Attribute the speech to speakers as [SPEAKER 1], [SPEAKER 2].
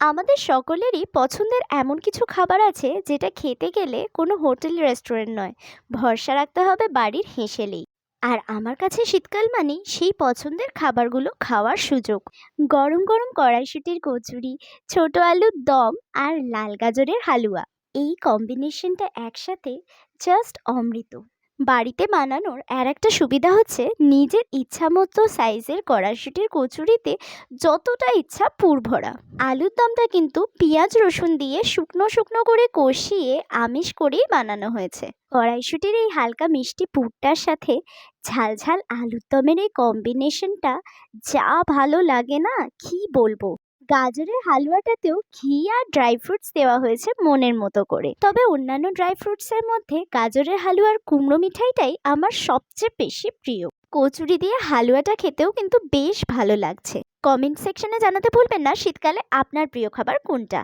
[SPEAKER 1] আমাদের সকলেরই পছন্দের এমন কিছু খাবার আছে যেটা খেতে গেলে কোনো হোটেল রেস্টুরেন্ট নয়, ভরসা রাখতে হবে বাড়ির হেঁসেলেই। আর আমার কাছে শীতকাল মানেই সেই পছন্দের খাবারগুলো খাওয়ার সুযোগ। গরম গরম কড়াইশুঁটির কচুরি, ছোট আলুর দম আর লাল গাজরের হালুয়া, এই কম্বিনেশনটা একসাথে জাস্ট অমৃত। বাড়িতে বানানোর আর একটা সুবিধা হচ্ছে নিজের ইচ্ছা মতো সাইজের কড়াইশুঁটির কচুরিতে যতটা ইচ্ছা পুর ভরা। আলুর দমটা কিন্তু পেঁয়াজ রসুন দিয়ে শুকনো শুকনো করে কষিয়ে আমিষ করেই বানানো হয়েছে। কড়াইশুঁটির এই হালকা মিষ্টি পুরটার সাথে ঝাল ঝাল আলুর দমের এই কম্বিনেশনটা যা ভালো লাগে না, কি বলবো। গাজরের হালুয়াটাতেও ঘি আর ড্রাই ফ্রুটস দেওয়া হয়েছে মনের মতো করে, তবে অন্যান্য ড্রাই ফ্রুটসের মধ্যে গাজরের হালুয়ার কুমড়ো মিঠাইটাই আমার সবচেয়ে বেশি প্রিয়। কচুরি দিয়ে হালুয়াটা খেতেও কিন্তু বেশ ভালো লাগছে। কমেন্ট সেকশনে জানাতে ভুলবেন না শীতকালে আপনার প্রিয় খাবার কোনটা।